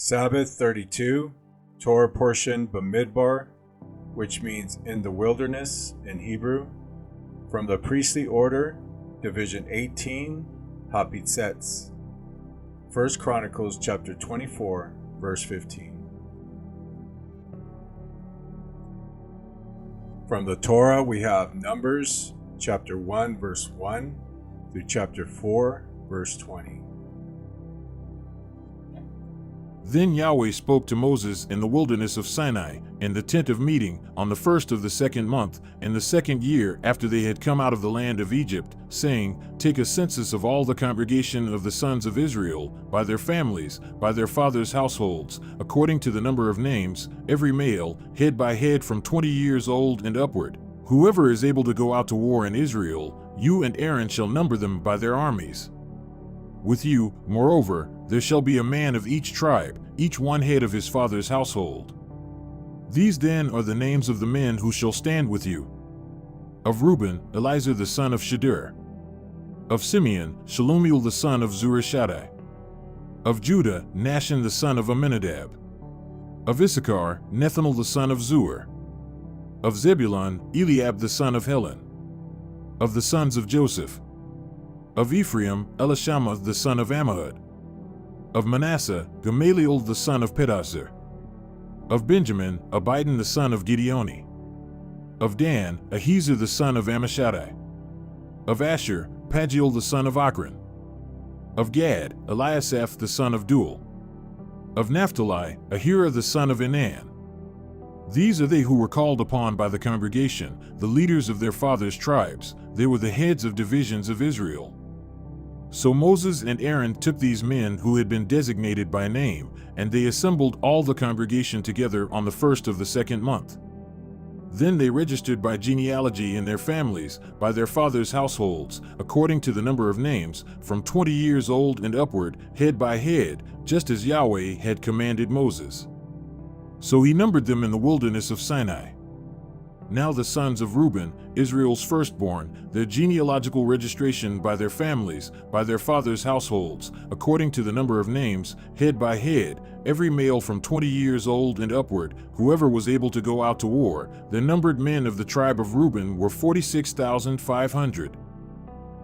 Sabbath 32, Torah portion Bemidbar, which means in the wilderness in Hebrew. From the priestly order, division 18, Hapitzets. 1 Chronicles chapter 24, verse 15. From the Torah we have Numbers chapter 1, verse 1 through chapter 4, verse 20. Then Yahweh spoke to Moses in the wilderness of Sinai, in the tent of meeting, on the first of the second month, in the second year after they had come out of the land of Egypt, saying, Take a census of all the congregation of the sons of Israel, by their families, by their fathers' households, according to the number of names, every male, head by head from 20 years old and upward. Whoever is able to go out to war in Israel, you and Aaron shall number them by their armies. With you, moreover, there shall be a man of each tribe, each one head of his father's household. These then are the names of the men who shall stand with you. Of Reuben, Elizur the son of Shadur. Of Simeon, Shalumiel the son of Zurishaddai. Of Judah, Nahshon the son of Amminadab. Of Issachar, Nethanel the son of Zuar. Of Zebulun, Eliab the son of Helon. Of the sons of Joseph. Of Ephraim, Elishama the son of Ammihud. Of Manasseh, Gamaliel the son of Pedahzur. Of Benjamin, Abidan the son of Gideoni. Of Dan, Ahiezer the son of Ammishaddai. Of Asher, Pagiel the son of Ochran. Of Gad, Eliasaph the son of Duel. Of Naphtali, Ahira the son of Enan. These are they who were called upon by the congregation, the leaders of their fathers' tribes. They were the heads of divisions of Israel. So Moses and Aaron took these men who had been designated by name, and they assembled all the congregation together on the first of the second month. Then they registered by genealogy in their families, by their fathers' households, according to the number of names, from 20 years old and upward, head by head, just as Yahweh had commanded Moses. So he numbered them in the wilderness of Sinai. Now the sons of Reuben, Israel's firstborn, their genealogical registration by their families, by their fathers' households, according to the number of names, head by head, every male from 20 years old and upward, whoever was able to go out to war, the numbered men of the tribe of Reuben were 46,500.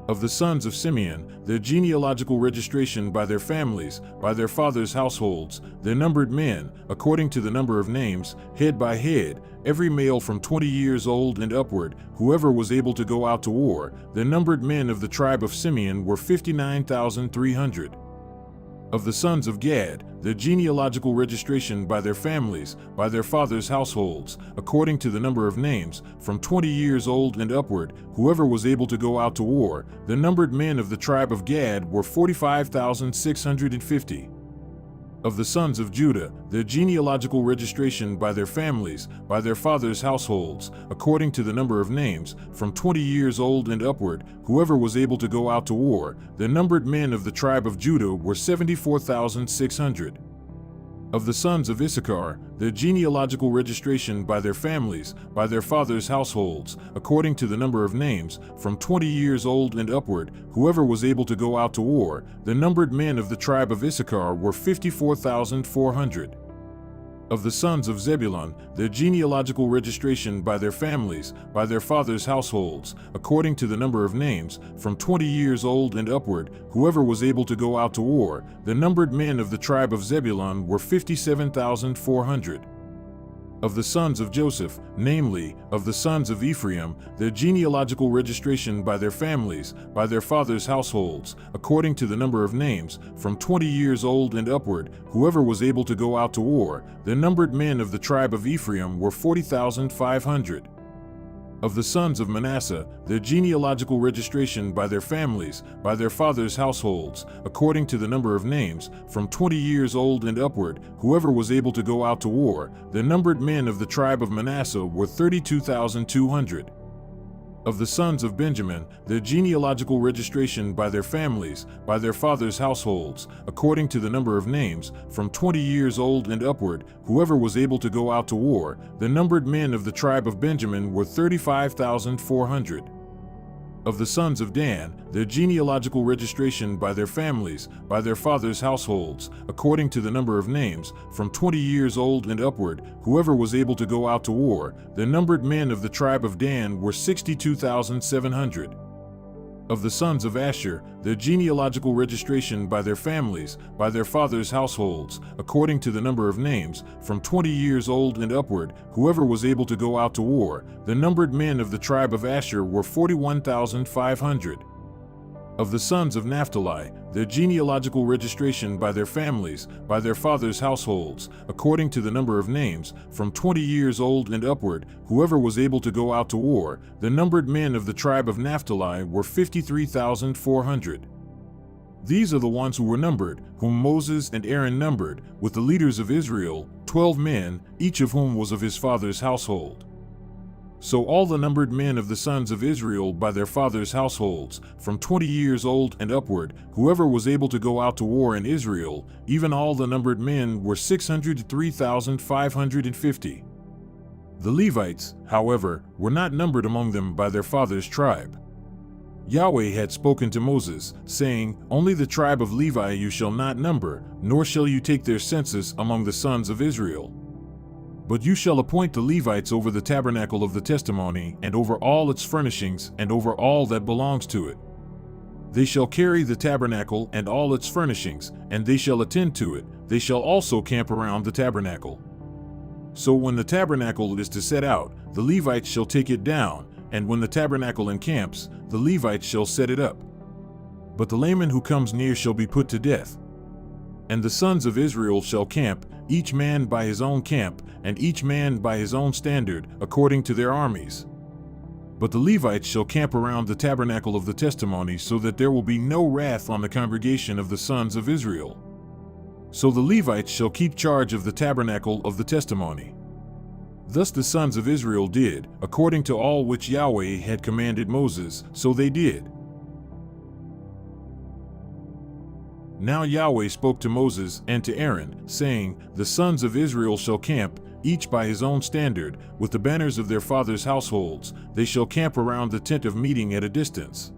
Of the sons of Simeon, their genealogical registration by their families, by their fathers' households, their numbered men, according to the number of names, head by head, every male from 20 years old and upward, whoever was able to go out to war, the numbered men of the tribe of Simeon were 59,300. Of the sons of Gad, their genealogical registration by their families, by their fathers' households, according to the number of names, from 20 years old and upward, whoever was able to go out to war, the numbered men of the tribe of Gad were 45,650. Of the sons of Judah, their genealogical registration by their families, by their fathers' households, according to the number of names, from 20 years old and upward, whoever was able to go out to war, the numbered men of the tribe of Judah were 74,600. Of the sons of Issachar, their genealogical registration by their families, by their fathers' households, according to the number of names, from 20 years old and upward, whoever was able to go out to war, the numbered men of the tribe of Issachar were 54,400. Of the sons of Zebulun, their genealogical registration by their families, by their fathers' households, according to the number of names, from 20 years old and upward, whoever was able to go out to war, the numbered men of the tribe of Zebulun were 57,400. Of the sons of Joseph, namely, of the sons of Ephraim, their genealogical registration by their families, by their fathers' households, according to the number of names, from 20 years old and upward, whoever was able to go out to war, the numbered men of the tribe of Ephraim were 40,500. Of the sons of Manasseh, their genealogical registration by their families, by their fathers' households, according to the number of names, from 20 years old and upward, whoever was able to go out to war, the numbered men of the tribe of Manasseh were 32,200. Of the sons of Benjamin, their genealogical registration by their families, by their fathers' households, according to the number of names, from 20 years old and upward, whoever was able to go out to war, the numbered men of the tribe of Benjamin were 35,400. Of the sons of Dan, their genealogical registration by their families, by their fathers' households, according to the number of names, from 20 years old and upward, whoever was able to go out to war, the numbered men of the tribe of Dan were 62,700. Of the sons of Asher, their genealogical registration by their families, by their fathers' households, according to the number of names, from 20 years old and upward, whoever was able to go out to war, the numbered men of the tribe of Asher were 41,500. Of the sons of Naphtali, their genealogical registration by their families, by their fathers' households, according to the number of names, from 20 years old and upward, whoever was able to go out to war, the numbered men of the tribe of Naphtali were 53,400. These are the ones who were numbered, whom Moses and Aaron numbered, with the leaders of Israel, 12 men, each of whom was of his father's household. So all the numbered men of the sons of Israel by their fathers' households, from 20 years old and upward, whoever was able to go out to war in Israel, even all the numbered men were 603,550. The Levites, however, were not numbered among them by their fathers' tribe. Yahweh had spoken to Moses, saying, "Only the tribe of Levi you shall not number, nor shall you take their census among the sons of Israel. But you shall appoint the Levites over the tabernacle of the testimony, and over all its furnishings, and over all that belongs to it. They shall carry the tabernacle and all its furnishings, and they shall attend to it. They shall also camp around the tabernacle. So when the tabernacle is to set out, the Levites shall take it down, and when the tabernacle encamps, the Levites shall set it up. But the layman who comes near shall be put to death. And the sons of Israel shall camp, each man by his own camp, and each man by his own standard, according to their armies. But the Levites shall camp around the tabernacle of the testimony, so that there will be no wrath on the congregation of the sons of Israel. So the Levites shall keep charge of the tabernacle of the testimony." Thus the sons of Israel did, according to all which Yahweh had commanded Moses, so they did. Now Yahweh spoke to Moses and to Aaron, saying, "The sons of Israel shall camp, each by his own standard, with the banners of their fathers' households. They shall camp around the tent of meeting at a distance.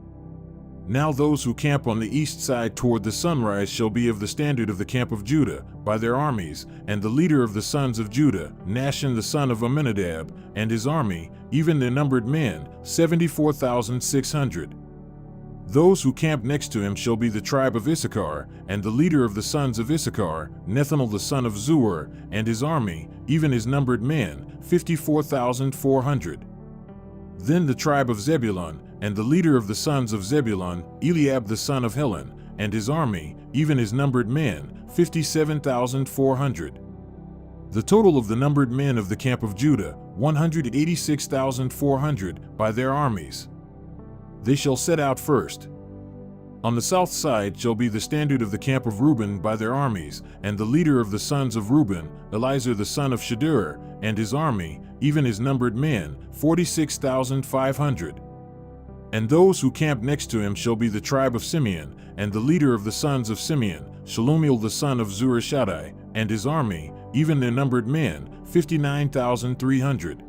Now those who camp on the east side toward the sunrise shall be of the standard of the camp of Judah, by their armies, and the leader of the sons of Judah, Nahshon the son of Amminadab, and his army, even their numbered men, 74,600. Those who camp next to him shall be the tribe of Issachar, and the leader of the sons of Issachar, Nethanel the son of Zuar, and his army, even his numbered men, 54,400. Then the tribe of Zebulun, and the leader of the sons of Zebulun, Eliab the son of Helon, and his army, even his numbered men, 57,400. The total of the numbered men of the camp of Judah, 186,400, by their armies. They shall set out first. On the south side shall be the standard of the camp of Reuben by their armies, and the leader of the sons of Reuben, Elizur the son of Shedeur, and his army, even his numbered men, 46,500. And those who camp next to him shall be the tribe of Simeon, and the leader of the sons of Simeon, Shalumiel the son of Zurishaddai, and his army, even their numbered men, 59,300.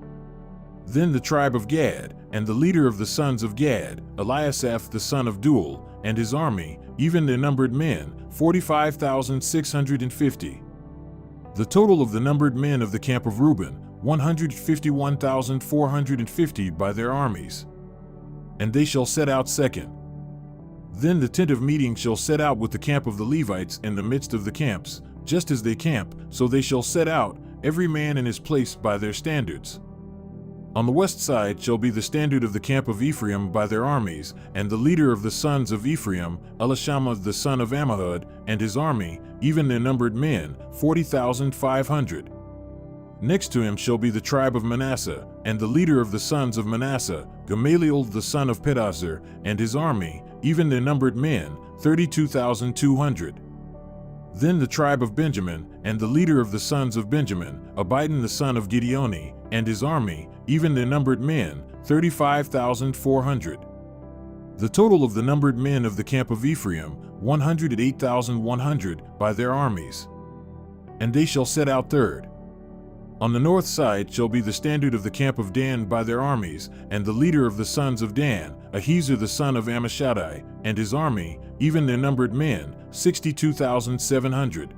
Then the tribe of Gad, and the leader of the sons of Gad, Eliasaph the son of Duel, and his army, even their numbered men, 45,650. The total of the numbered men of the camp of Reuben, 151,450 by their armies. And they shall set out second. Then the tent of meeting shall set out with the camp of the Levites in the midst of the camps, just as they camp, so they shall set out, every man in his place by their standards. On the west side shall be the standard of the camp of Ephraim by their armies, and the leader of the sons of Ephraim, Elishama the son of Ammihud, and his army, even their numbered men, 40,500. Next to him shall be the tribe of Manasseh, and the leader of the sons of Manasseh, Gamaliel the son of Pedahzur, and his army, even their numbered men, 32,200. Then the tribe of Benjamin, and the leader of the sons of Benjamin, Abidan the son of Gideoni, and his army, even their numbered men, 35,400. The total of the numbered men of the camp of Ephraim, 108,100, by their armies. And they shall set out third. On the north side shall be the standard of the camp of Dan by their armies, and the leader of the sons of Dan, Ahiezer the son of Ammishaddai, and his army, even their numbered men, 62,700.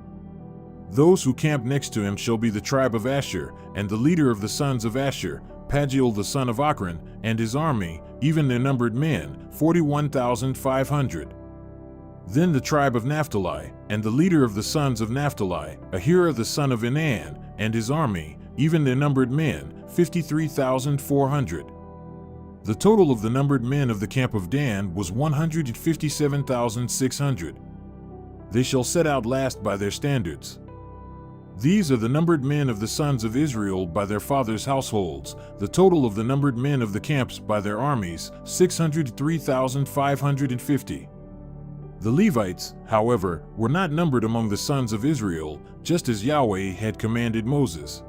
Those who camp next to him shall be the tribe of Asher, and the leader of the sons of Asher, Pagiel the son of Ochran, and his army, even their numbered men, 41,500. Then the tribe of Naphtali, and the leader of the sons of Naphtali, Ahira the son of Enan, and his army, even their numbered men, 53,400. The total of the numbered men of the camp of Dan was 157,600. They shall set out last by their standards. These are the numbered men of the sons of Israel by their fathers' households, the total of the numbered men of the camps by their armies, 603,550. The Levites, however, were not numbered among the sons of Israel, just as Yahweh had commanded Moses.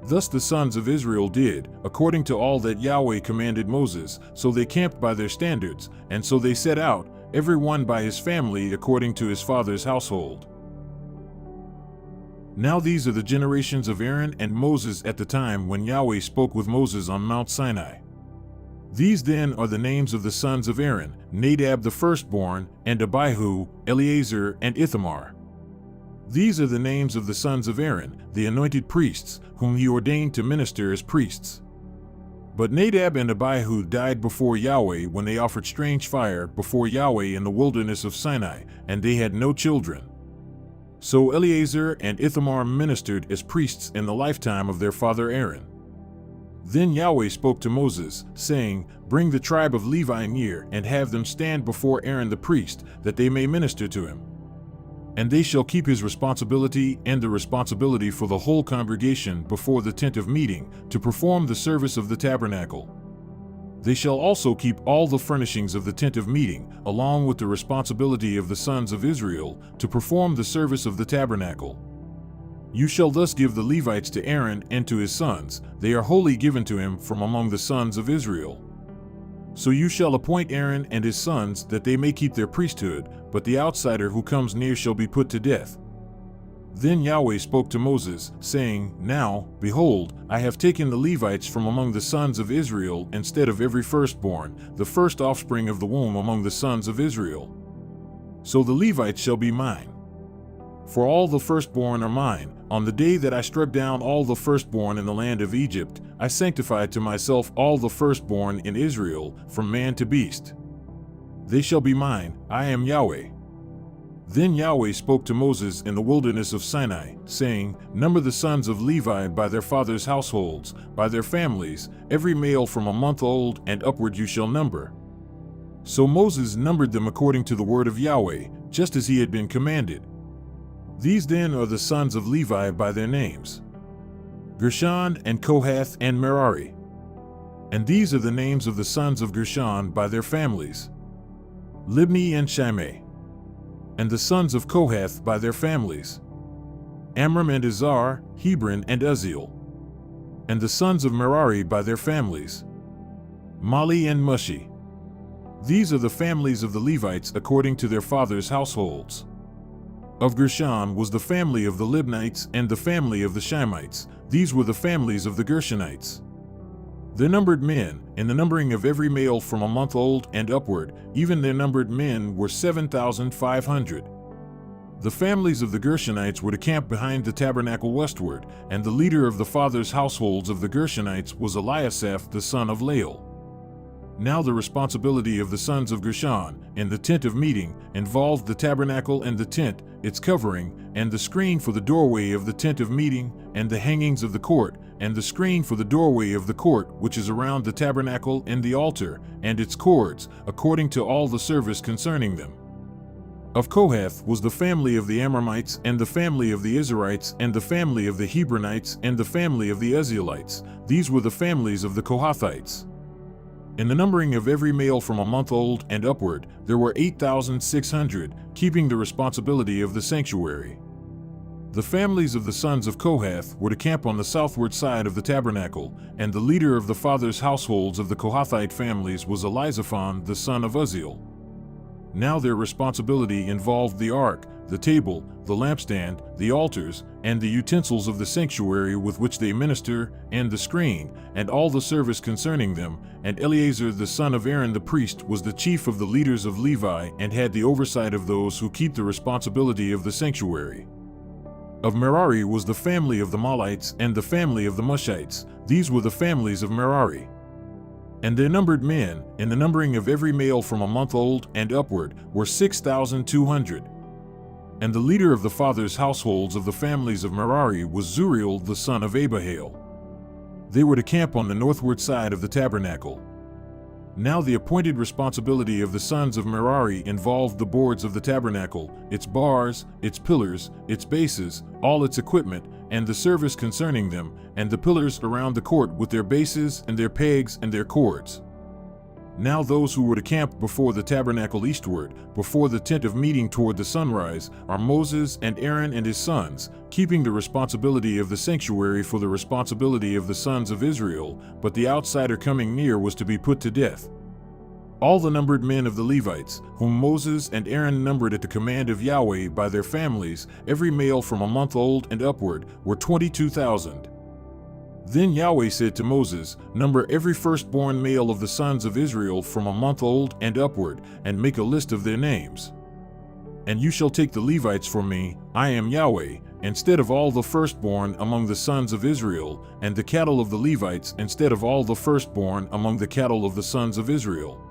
Thus the sons of Israel did, according to all that Yahweh commanded Moses, so they camped by their standards, and so they set out, every one by his family according to his father's household. Now these are the generations of Aaron and Moses at the time when Yahweh spoke with Moses on Mount Sinai. These then are the names of the sons of Aaron, Nadab the firstborn, and Abihu, Eleazar, and Ithamar. These are the names of the sons of Aaron, the anointed priests, whom he ordained to minister as priests. But Nadab and Abihu died before Yahweh when they offered strange fire before Yahweh in the wilderness of Sinai, and they had no children. So Eleazar and Ithamar ministered as priests in the lifetime of their father Aaron. Then Yahweh spoke to Moses, saying, "Bring the tribe of Levi near, and have them stand before Aaron the priest, that they may minister to him. And they shall keep his responsibility and the responsibility for the whole congregation before the tent of meeting, to perform the service of the tabernacle. They shall also keep all the furnishings of the tent of meeting, along with the responsibility of the sons of Israel, to perform the service of the tabernacle. You shall thus give the Levites to Aaron and to his sons, they are wholly given to him from among the sons of Israel. So you shall appoint Aaron and his sons that they may keep their priesthood, but the outsider who comes near shall be put to death." Then Yahweh spoke to Moses, saying, "Now, behold, I have taken the Levites from among the sons of Israel instead of every firstborn, the first offspring of the womb among the sons of Israel. So the Levites shall be mine. For all the firstborn are mine. On the day that I struck down all the firstborn in the land of Egypt, I sanctified to myself all the firstborn in Israel, from man to beast. They shall be mine, I am Yahweh." Then Yahweh spoke to Moses in the wilderness of Sinai, saying, "Number the sons of Levi by their fathers' households, by their families, every male from a month old and upward you shall number." So Moses numbered them according to the word of Yahweh, just as he had been commanded. These then are the sons of Levi by their names: Gershon and Kohath and Merari. And these are the names of the sons of Gershon by their families: Libni and Shimei. And the sons of Kohath by their families: Amram and Izhar, Hebron and Uzziel. And the sons of Merari by their families: Mali and Mushi. These are the families of the Levites according to their fathers' households. Of Gershon was the family of the Libnites and the family of the Shimites. These were the families of the Gershonites. Their numbered men, in the numbering of every male from a month old and upward, even their numbered men were 7,500. The families of the Gershonites were to camp behind the tabernacle westward, and the leader of the fathers' households of the Gershonites was Eliasaph the son of Lael. Now the responsibility of the sons of Gershon in the tent of meeting involved the tabernacle and the tent, its covering, and the screen for the doorway of the tent of meeting, and the hangings of the court, and the screen for the doorway of the court which is around the tabernacle and the altar, and its cords, according to all the service concerning them. Of Kohath was the family of the Amramites, and the family of the Izharites, and the family of the Hebronites, and the family of the Uzzielites. These were the families of the Kohathites. In the numbering of every male from a month old and upward, there were 8,600, keeping the responsibility of the sanctuary. The families of the sons of Kohath were to camp on the southward side of the tabernacle, and the leader of the fathers' households of the Kohathite families was Elizaphan the son of Uzziel. Now their responsibility involved the ark, the table, the lampstand, the altars, and the utensils of the sanctuary with which they minister, and the screen, and all the service concerning them. And Eleazar the son of Aaron the priest was the chief of the leaders of Levi, and had the oversight of those who keep the responsibility of the sanctuary. Of Merari was the family of the Mahlites and the family of the Mushites. These were the families of Merari. And their numbered men, in the numbering of every male from a month old and upward, were 6,200. And the leader of the fathers' households of the families of Merari was Zuriel the son of Abihail. They were to camp on the northward side of the tabernacle. Now the appointed responsibility of the sons of Merari involved the boards of the tabernacle, its bars, its pillars, its bases, all its equipment, and the service concerning them, and the pillars around the court with their bases and their pegs and their cords. Now those who were to camp before the tabernacle eastward, before the tent of meeting toward the sunrise, are Moses and Aaron and his sons, keeping the responsibility of the sanctuary for the responsibility of the sons of Israel, but the outsider coming near was to be put to death. All the numbered men of the Levites, whom Moses and Aaron numbered at the command of Yahweh by their families, every male from a month old and upward, were 22,000. Then Yahweh said to Moses, "Number every firstborn male of the sons of Israel from a month old and upward, and make a list of their names. And you shall take the Levites for me, I am Yahweh, instead of all the firstborn among the sons of Israel, and the cattle of the Levites instead of all the firstborn among the cattle of the sons of Israel."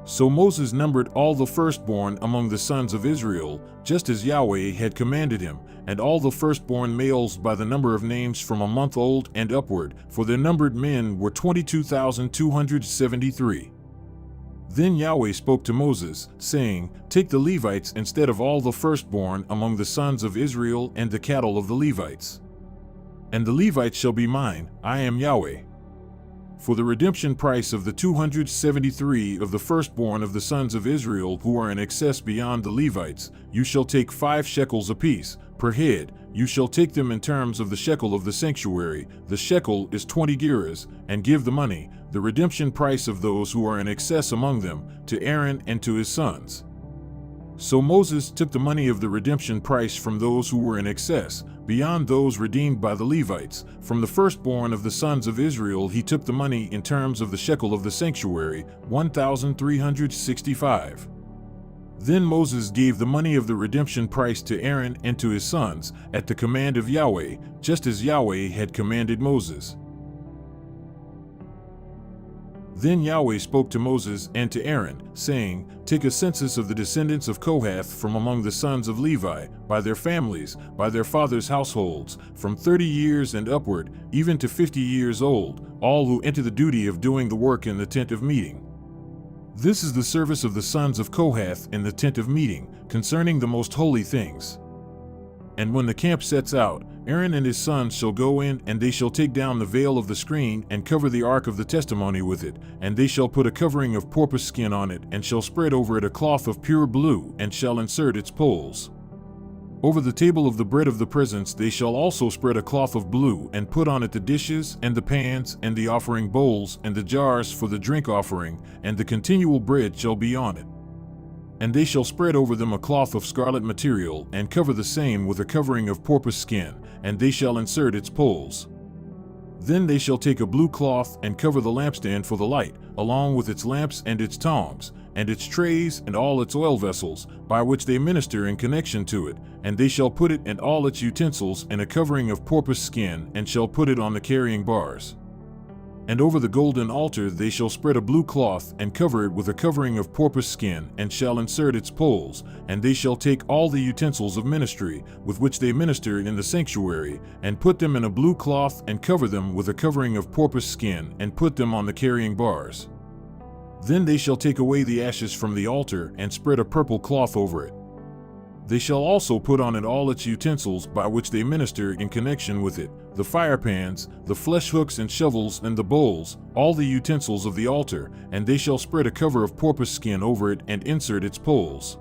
So Moses numbered all the firstborn among the sons of Israel, just as Yahweh had commanded him, and all the firstborn males by the number of names from a month old and upward, for their numbered men were 22,273. Then Yahweh spoke to Moses, saying, "Take the Levites instead of all the firstborn among the sons of Israel and the cattle of the Levites. And the Levites shall be mine, I am Yahweh. For the redemption price of the 273 of the firstborn of the sons of Israel who are in excess beyond the Levites, you shall take 5 shekels apiece, per head. You shall take them in terms of the shekel of the sanctuary. The shekel is 20 gerahs, and give the money, the redemption price of those who are in excess among them, to Aaron and to his sons." So Moses took the money of the redemption price from those who were in excess, beyond those redeemed by the Levites. From the firstborn of the sons of Israel he took the money in terms of the shekel of the sanctuary, 1,365. Then Moses gave the money of the redemption price to Aaron and to his sons, at the command of Yahweh, just as Yahweh had commanded Moses. Then Yahweh spoke to Moses and to Aaron, saying, "Take a census of the descendants of Kohath from among the sons of Levi, by their families, by their fathers' households, from 30 years and upward, even to 50 years old, all who enter the duty of doing the work in the tent of meeting. This is the service of the sons of Kohath in the tent of meeting, concerning the most holy things. And when the camp sets out, Aaron and his sons shall go in, and they shall take down the veil of the screen, and cover the ark of the testimony with it, and they shall put a covering of porpoise skin on it, and shall spread over it a cloth of pure blue, and shall insert its poles. Over the table of the bread of the presence they shall also spread a cloth of blue, and put on it the dishes, and the pans, and the offering bowls, and the jars for the drink offering, and the continual bread shall be on it. And they shall spread over them a cloth of scarlet material, and cover the same with a covering of porpoise skin, and they shall insert its poles. Then they shall take a blue cloth, and cover the lampstand for the light, along with its lamps and its tongs, and its trays and all its oil vessels, by which they minister in connection to it, and they shall put it and all its utensils in a covering of porpoise skin, and shall put it on the carrying bars. And over the golden altar they shall spread a blue cloth, and cover it with a covering of porpoise skin, and shall insert its poles, and they shall take all the utensils of ministry, with which they minister in the sanctuary, and put them in a blue cloth, and cover them with a covering of porpoise skin, and put them on the carrying bars. Then they shall take away the ashes from the altar, and spread a purple cloth over it. They shall also put on it all its utensils by which they minister in connection with it, the firepans, the flesh hooks and shovels and the bowls, all the utensils of the altar, and they shall spread a cover of porpoise skin over it and insert its poles.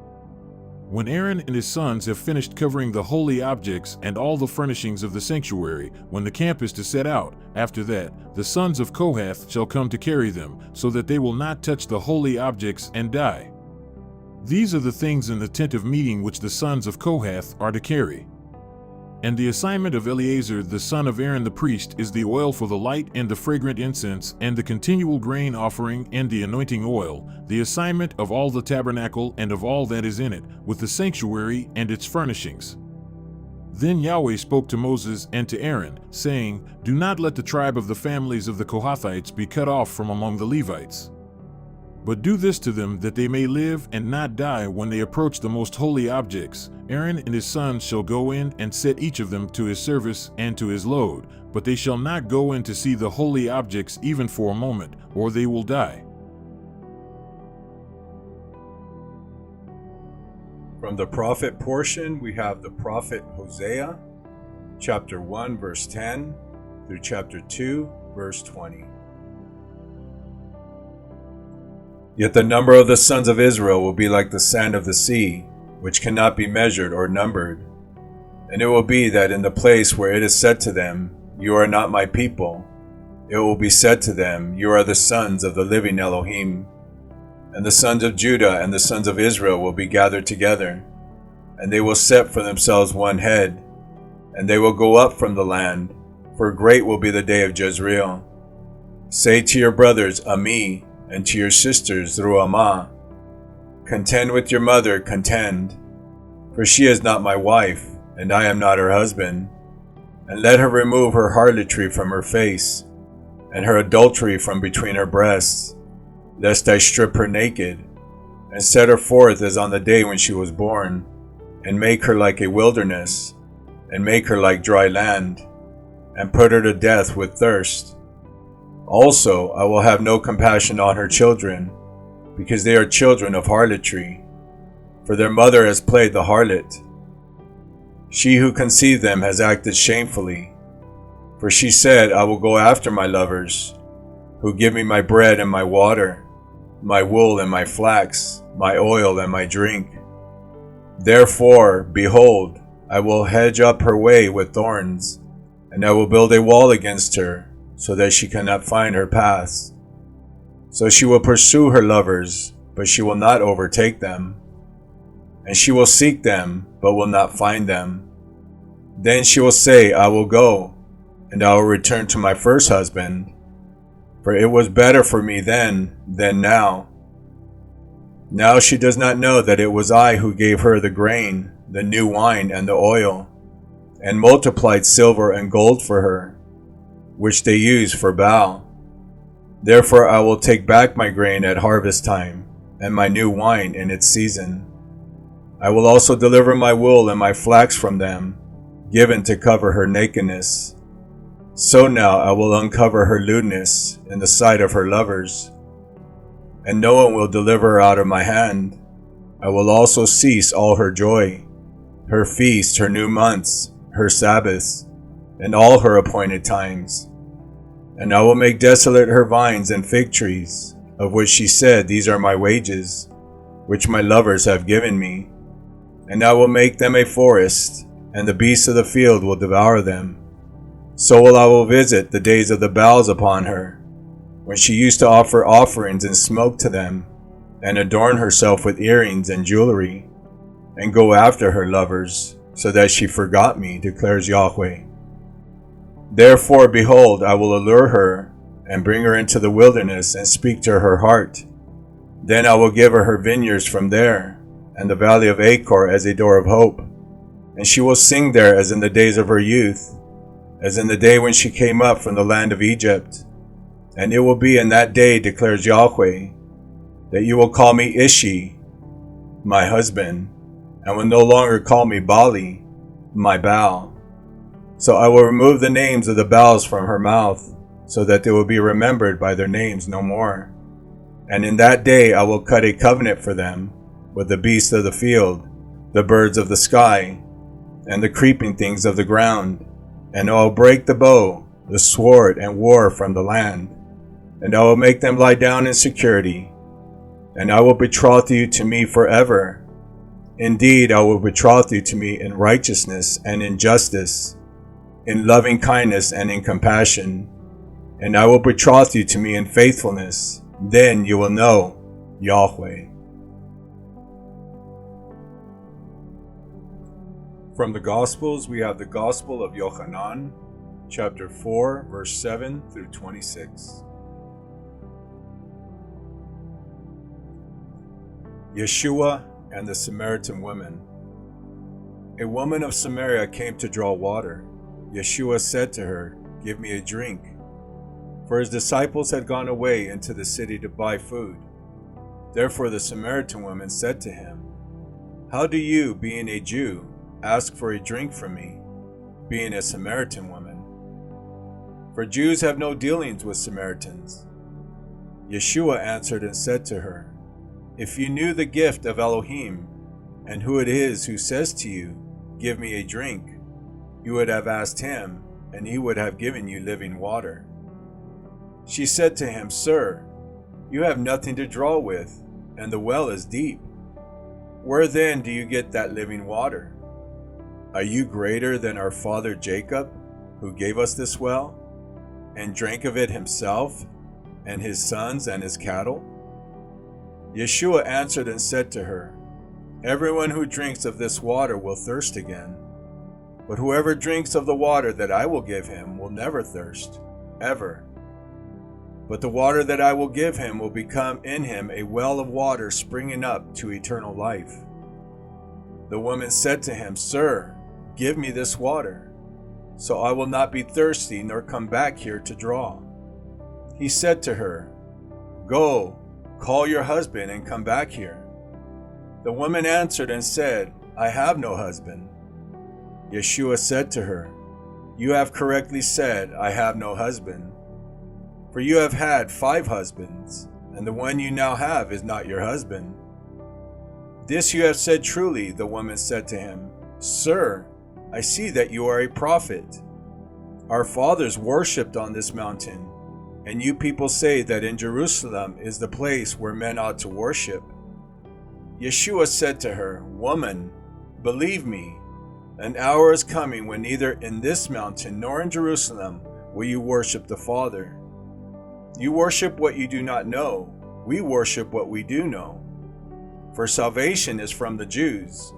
When Aaron and his sons have finished covering the holy objects and all the furnishings of the sanctuary, when the camp is to set out, after that, the sons of Kohath shall come to carry them, so that they will not touch the holy objects and die. These are the things in the tent of meeting which the sons of Kohath are to carry. And the assignment of Eleazar the son of Aaron the priest is the oil for the light and the fragrant incense and the continual grain offering and the anointing oil, the assignment of all the tabernacle and of all that is in it, with the sanctuary and its furnishings. Then Yahweh spoke to Moses and to Aaron, saying, Do not let the tribe of the families of the Kohathites be cut off from among the Levites. But do this to them that they may live and not die when they approach the most holy objects. Aaron and his sons shall go in and set each of them to his service and to his load, but they shall not go in to see the holy objects even for a moment, or they will die. From the prophet portion, we have the prophet HOSEA, chapter 1, verse 10, through chapter 2, verse 20. Yet the number of the sons of Israel will be like the sand of the sea, which cannot be measured or numbered. And it will be that in the place where it is said to them, You are not my people, it will be said to them, You are the sons of the living Elohim. And the sons of Judah and the sons of Israel will be gathered together, and they will set for themselves one head, and they will go up from the land, for great will be the day of Jezreel. Say to your brothers, Ami, and to your sisters, Ruamah, Contend with your mother, contend, for she is not my wife, and I am not her husband. And let her remove her harlotry from her face, and her adultery from between her breasts, lest I strip her naked, and set her forth as on the day when she was born, and make her like a wilderness, and make her like dry land, and put her to death with thirst. Also, I will have no compassion on her children, because they are children of harlotry, for their mother has played the harlot. She who conceived them has acted shamefully, for she said, I will go after my lovers, who give me my bread and my water, my wool and my flax, my oil and my drink. Therefore, behold, I will hedge up her way with thorns, and I will build a wall against her, so that she cannot find her paths. So she will pursue her lovers, but she will not overtake them. And she will seek them, but will not find them. Then she will say, I will go, and I will return to my first husband, for it was better for me then than now. Now she does not know that it was I who gave her the grain, the new wine, and the oil, and multiplied silver and gold for her, which they use for Baal. Therefore I will take back my grain at harvest time, and my new wine in its season. I will also deliver my wool and my flax from them, given to cover her nakedness. So now I will uncover her lewdness in the sight of her lovers, and no one will deliver her out of my hand. I will also cease all her joy, her feasts, her new months, her Sabbaths, and all her appointed times. And I will make desolate her vines and fig trees, of which she said, These are my wages, which my lovers have given me. And I will make them a forest, and the beasts of the field will devour them. So I will visit the days of the Baals upon her, when she used to offer offerings and smoke to them, and adorn herself with earrings and jewelry, and go after her lovers, so that she forgot me, declares Yahweh. Therefore, behold, I will allure her, and bring her into the wilderness, and speak to her heart. Then I will give her her vineyards from there, and the valley of Achor as a door of hope. And she will sing there as in the days of her youth, as in the day when she came up from the land of Egypt. And it will be in that day, declares Yahweh, that you will call me Ishi, my husband, and will no longer call me Bali, my Baal. So I will remove the names of the Baals from her mouth, so that they will be remembered by their names no more. And in that day I will cut a covenant for them with the beasts of the field, the birds of the sky, and the creeping things of the ground. And I will break the bow, the sword, and war from the land. And I will make them lie down in security. And I will betroth you to me forever. Indeed, I will betroth you to me in righteousness and in justice, in loving kindness and in compassion. And I will betroth you to me in faithfulness. Then you will know Yahweh. From the Gospels, we have the Gospel of YOCHANAN, chapter 4, verse 7 through 26. Yeshua and the Samaritan woman. A woman of Samaria came to draw water. Yeshua said to her, "Give me a drink." For his disciples had gone away into the city to buy food. Therefore the Samaritan woman said to him, "How do you, being a Jew, ask for a drink from me, being a Samaritan woman? For Jews have no dealings with Samaritans." Yeshua answered and said to her, "If you knew the gift of Elohim, and who it is who says to you, 'Give me a drink,' you would have asked him, and he would have given you living water." She said to him, "Sir, you have nothing to draw with, and the well is deep. Where then do you get that living water? Are you greater than our father Jacob, who gave us this well, and drank of it himself, and his sons and his cattle?" Yeshua answered and said to her, "Everyone who drinks of this water will thirst again, but whoever drinks of the water that I will give him will never thirst, ever. But the water that I will give him will become in him a well of water springing up to eternal life." The woman said to him, "Sir, give me this water, so I will not be thirsty nor come back here to draw." He said to her, "Go, call your husband and come back here." The woman answered and said, "I have no husband." Yeshua said to her, "You have correctly said, 'I have no husband,' for you have had 5 husbands, and the one you now have is not your husband." "This you have said truly," the woman said to him. "Sir, I see that you are a prophet. Our fathers worshipped on this mountain, and you people say that in Jerusalem is the place where men ought to worship." Yeshua said to her, "Woman, believe me, an hour is coming when neither in this mountain nor in Jerusalem will you worship the Father. You worship what you do not know. We worship what we do know. For salvation is from the Jews.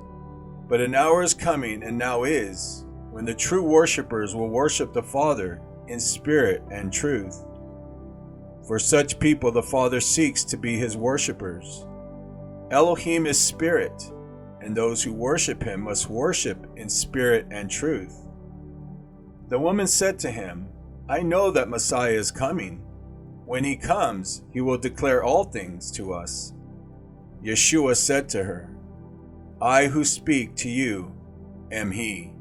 But an hour is coming, and now is, when the true worshipers will worship the Father in spirit and truth. For such people the Father seeks to be his worshipers. Elohim is spirit, and those who worship him must worship in spirit and truth." The woman said to him, "I know that Messiah is coming. When he comes, he will declare all things to us." Yeshua said to her, "I who speak to you am he."